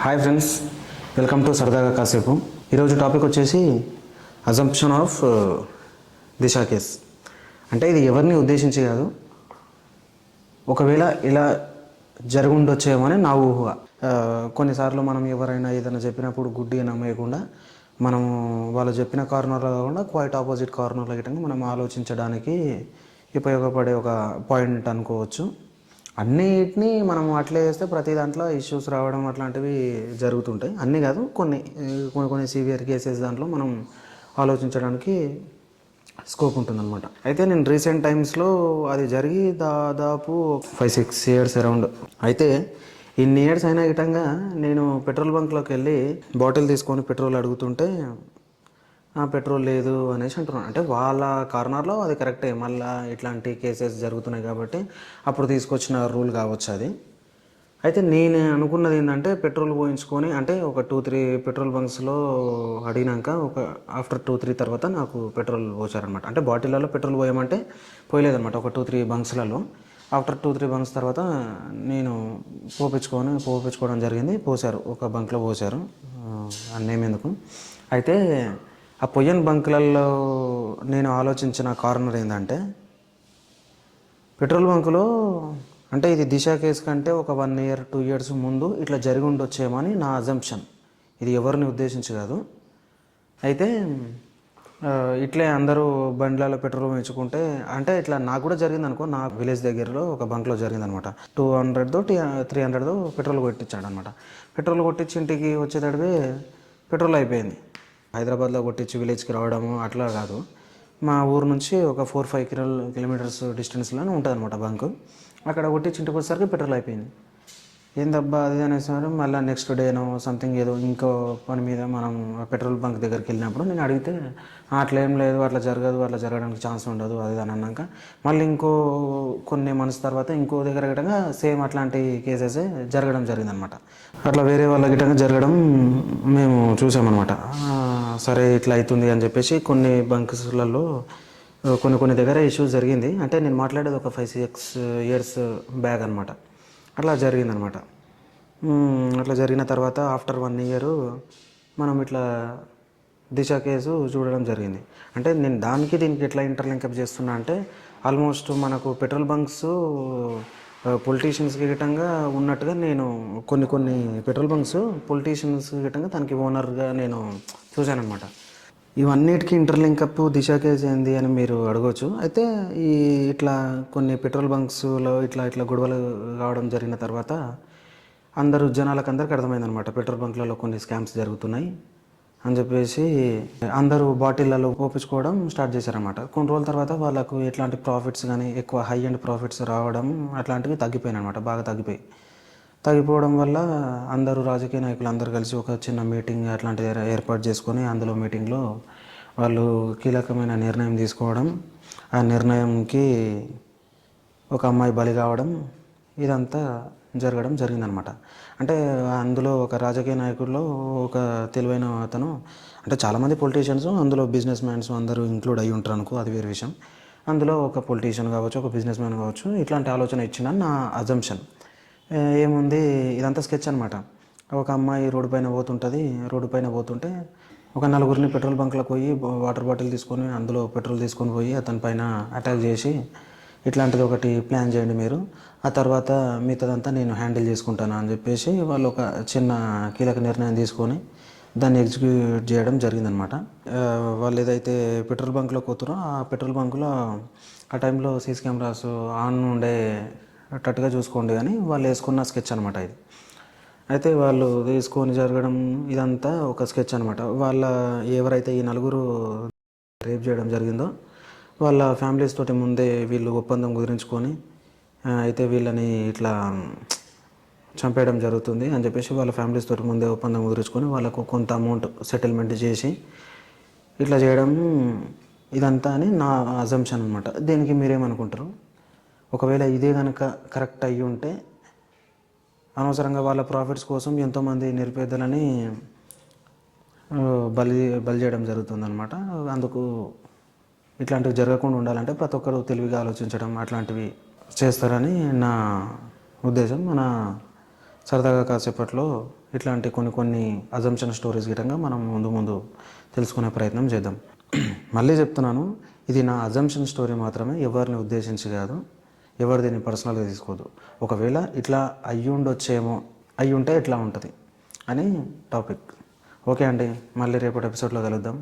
Hi friends, welcome to సరదాగా కాసేపు. ఈరోజు టాపిక్ వచ్చేసి అజంప్షన్ ఆఫ్ దిశ కేస్. అంటే ఇది ఎవరిని ఉద్దేశించి కాదు, ఒకవేళ ఇలా జరుగుండొచ్చేమో అని నా ఊహ. కొన్నిసార్లు మనం ఎవరైనా ఏదైనా చెప్పినప్పుడు గుడ్డిగా నమ్మేయకుండా మనము వాళ్ళు చెప్పిన కార్నర్లో కాకుండా క్వైట్ ఆపోజిట్ కార్నర్లో గిట్టంగా మనం ఆలోచించడానికి ఉపయోగపడే ఒక పాయింట్ అనుకోవచ్చు. అన్నిటినీ మనం అట్లే చేస్తే ప్రతి దాంట్లో ఇష్యూస్ రావడం అట్లాంటివి జరుగుతుంటాయి. అన్నీ కాదు, కొన్ని కొన్ని కొన్ని సివియర్ కేసెస్ దాంట్లో మనం ఆలోచించడానికి స్కోప్ ఉంటుందన్నమాట. అయితే నేను రీసెంట్ టైమ్స్లో అది జరిగి దాదాపు 5-6 ఇయర్స్ అరౌండ్. అయితే ఇన్ని ఇయర్స్ అయినా గిట్టంగా నేను పెట్రోల్ బంక్లోకి వెళ్ళి బాటిల్ తీసుకొని పెట్రోల్ అడుగుతుంటే పెట్రోల్ లేదు అనేసి అంటున్నాను. అంటే వాళ్ళ కార్నర్లో అది కరెక్టే, మళ్ళీ ఇట్లాంటి కేసెస్ జరుగుతున్నాయి కాబట్టి అప్పుడు తీసుకొచ్చిన రూల్ కావచ్చు అది. అయితే నేను అనుకున్నది ఏంటంటే పెట్రోల్ పోయించుకొని, అంటే ఒక 2-3 పెట్రోల్ బంక్స్లో అడిగినాక ఒక ఆఫ్టర్ 2-3 తర్వాత నాకు పెట్రోల్ పోసారనమాట. అంటే బాటిళ్ళలో పెట్రోల్ పోయమంటే పోయలేదనమాట. ఒక 2-3 బంక్స్లలో ఆఫ్టర్ 2-3 బంక్స్ తర్వాత నేను పోపించుకోవడం జరిగింది. పోసారు, ఒక బంక్లో పోసారు, అన్నేం ఎందుకు. అయితే ఆ పొయ్యన్ బంకులలో నేను ఆలోచించిన కార్నర్ ఏంటంటే, పెట్రోల్ బంకులో అంటే ఇది దిశ కేసు కంటే ఒక 1 year 2 years ముందు ఇట్లా జరిగి ఉండొచ్చేమో అని నా అజంప్షన్. ఇది ఎవరిని ఉద్దేశించి కాదు. అయితే ఇట్లే అందరూ బండ్లలో పెట్రోల్ వేయించుకుంటే, అంటే ఇట్లా నాకు కూడా జరిగింది అనుకో. నా విలేజ్ దగ్గరలో ఒక బంక్లో జరిగిందనమాట. 200దో 300దో పెట్రోల్ కొట్టించాడు అనమాట. పెట్రోల్ కొట్టించి ఇంటికి వచ్చేటడివే పెట్రోల్ అయిపోయింది. హైదరాబాద్లో కొట్టించి విలేజ్కి రావడము అట్లా కాదు, మా ఊరు నుంచి ఒక 4-5 kilometers డిస్టెన్స్లోనే ఉంటుంది అనమాట బంకు. అక్కడ కొట్టించి ఇంటికి వచ్చేసరికి పెట్రోల్ అయిపోయింది. ఏందబ్బా అది అనేసారు. మళ్ళీ నెక్స్ట్ డేనో సంథింగ్ ఏదో ఇంకో పని మీద మనం పెట్రోల్ బంక్ దగ్గరికి వెళ్ళినప్పుడు నేను అడిగితే అట్లా ఏం లేదు, అట్లా జరగదు, అట్లా జరగడానికి ఛాన్స్ ఉండదు అది అని అన్నాక మళ్ళీ ఇంకో కొన్ని మంత్స్ తర్వాత ఇంకో దగ్గర గిట్టంగా సేమ్ అట్లాంటి కేసెస్ జరగడం జరిగిందనమాట. అట్లా వేరే వాళ్ళ గిట్టంగా జరగడం మేము చూసామన్నమాట. సరే ఇట్లా అవుతుంది అని చెప్పేసి కొన్ని బంక్స్లలో కొన్ని దగ్గర ఇష్యూస్ జరిగింది. అంటే నేను మాట్లాడేది ఒక 5-6 years బ్యాక్ అనమాట. అట్లా జరిగిందనమాట. అట్లా జరిగిన తర్వాత ఆఫ్టర్ 1 year మనం ఇట్లా దిశ కేసు చూడడం జరిగింది. అంటే నేను దీనికి ఎట్లా ఇంటర్లింకప్ చేస్తున్నా అంటే, ఆల్మోస్ట్ మనకు పెట్రోల్ బంక్స్ పొలిటీషియన్స్కి గిట్టంగా ఉన్నట్టుగా నేను కొన్ని పెట్రోల్ బంక్స్ పొలిటీషియన్స్ గిట్టంగా దానికి ఓనర్గా నేను చూశానమాట. ఇవన్నిటికీ ఇంటర్లింకప్ దిశ కేసు ఏంది అని మీరు అడగవచ్చు. అయితే ఇట్లా కొన్ని పెట్రోల్ బంక్స్లో ఇట్లా గొడవలు కావడం జరిగిన తర్వాత అందరికి అర్థమైందనమాట, పెట్రోల్ బంక్లలో కొన్ని స్కామ్స్ జరుగుతున్నాయి అని చెప్పేసి అందరూ బాటిళ్ళలో పోపించుకోవడం స్టార్ట్ చేశారనమాట. కొన్ని రోజుల తర్వాత వాళ్ళకు ఎట్లాంటి ప్రాఫిట్స్ కానీ ఎక్కువ హై అండ్ ప్రాఫిట్స్ రావడం అట్లాంటివి తగ్గిపోయినాయి అనమాట. బాగా తగ్గిపోవడం వల్ల అందరూ రాజకీయ నాయకులు అందరూ కలిసి ఒక చిన్న మీటింగ్ అట్లాంటిది ఏర్పాటు చేసుకొని అందులో మీటింగ్లో వాళ్ళు కీలకమైన నిర్ణయం తీసుకోవడం, ఆ నిర్ణయంకి ఒక అమ్మాయి బలి కావడం, ఇదంతా జరగడం జరిగిందనమాట. అంటే అందులో ఒక రాజకీయ నాయకుల్లో ఒక తెలివైన అతను, అంటే చాలామంది పొలిటీషియన్స్ అందులో బిజినెస్ మ్యాన్స్ అందరూ ఇంక్లూడ్ అయ్యి ఉంటారు అనుకో, అది వేరే విషయం. అందులో ఒక పొలిటీషియన్ కావచ్చు, ఒక బిజినెస్ మ్యాన్ కావచ్చు, ఇట్లాంటి ఆలోచన ఇచ్చిందని నా అజంప్షన్. ఏముంది, ఇదంతా స్కెచ్ అనమాట. ఒక అమ్మాయి రోడ్డు పైన పోతుంటే ఒక నలుగురిని పెట్రోల్ బంక్లోకి పోయి వాటర్ బాటిల్ తీసుకొని అందులో పెట్రోల్ తీసుకొని పోయి అతని పైన అటాక్ చేసి, ఇట్లాంటిది ఒకటి ప్లాన్ చేయండి మీరు, ఆ తర్వాత మిగతాదంతా నేను హ్యాండిల్ చేసుకుంటాను అని చెప్పేసి వాళ్ళు ఒక చిన్న కీలక నిర్ణయం తీసుకొని దాన్ని ఎగ్జిక్యూట్ చేయడం జరిగిందనమాట. వాళ్ళు ఏదైతే పెట్రోల్ బంక్లో పోతారో ఆ పెట్రోల్ బంకులో ఆ టైంలో సీసీ కెమెరాస్ ఆన్ ఉండేటట్టుగా చూసుకోండి అని వాళ్ళు వేసుకున్న స్కెచ్ అనమాట ఇది. అయితే వాళ్ళు తీసుకొని జరగడం ఇదంతా ఒక స్కెచ్ అనమాట. ఎవరైతే ఈ నలుగురు రేప్ చేయడం జరిగిందో వాళ్ళ ఫ్యామిలీస్ తోటి ముందే వీళ్ళు ఒప్పందం కుదిరించుకొని, అయితే వీళ్ళని ఇట్లా చంపేయడం జరుగుతుంది అని చెప్పేసి వాళ్ళ ఫ్యామిలీస్ తోటి ముందే ఒప్పందం కుదుర్చుకొని వాళ్ళకు కొంత అమౌంట్ సెటిల్మెంట్ చేసి ఇట్లా చేయడం ఇదంతా అని నా అజంప్షన్ అనమాట. దీనికి మీరేమనుకుంటారు? ఒకవేళ ఇదే కనుక కరెక్ట్ అయ్యి ఉంటే అనవసరంగా వాళ్ళ ప్రాఫిట్స్ కోసం ఎంతోమంది నిరుపేదలని బలి చేయడం జరుగుతుందన్నమాట. అందుకు ఇట్లాంటివి జరగకుండా ఉండాలంటే ప్రతి ఒక్కరు తెలివిగా ఆలోచించడం అట్లాంటివి చేస్తారని నా ఉద్దేశం. మన సరదాగా కాసేపట్లో ఇట్లాంటి కొన్ని అజంప్షన్ స్టోరీస్ గిటంగా మనం ముందు తెలుసుకునే ప్రయత్నం చేద్దాం. మళ్ళీ చెప్తున్నాను, ఇది నా అజంప్షన్ స్టోరీ మాత్రమే, ఎవరిని ఉద్దేశించి కాదు. ఎవరు దీన్ని పర్సనల్గా తీసుకోదు. ఒకవేళ ఇట్లా అయ్యుండొచ్చేమో, అయ్యుంటే ఇట్లా ఉంటుంది అని టాపిక్. ఓకే అండి, మళ్ళీ రేపటి ఎపిసోడ్లో కలుద్దాం.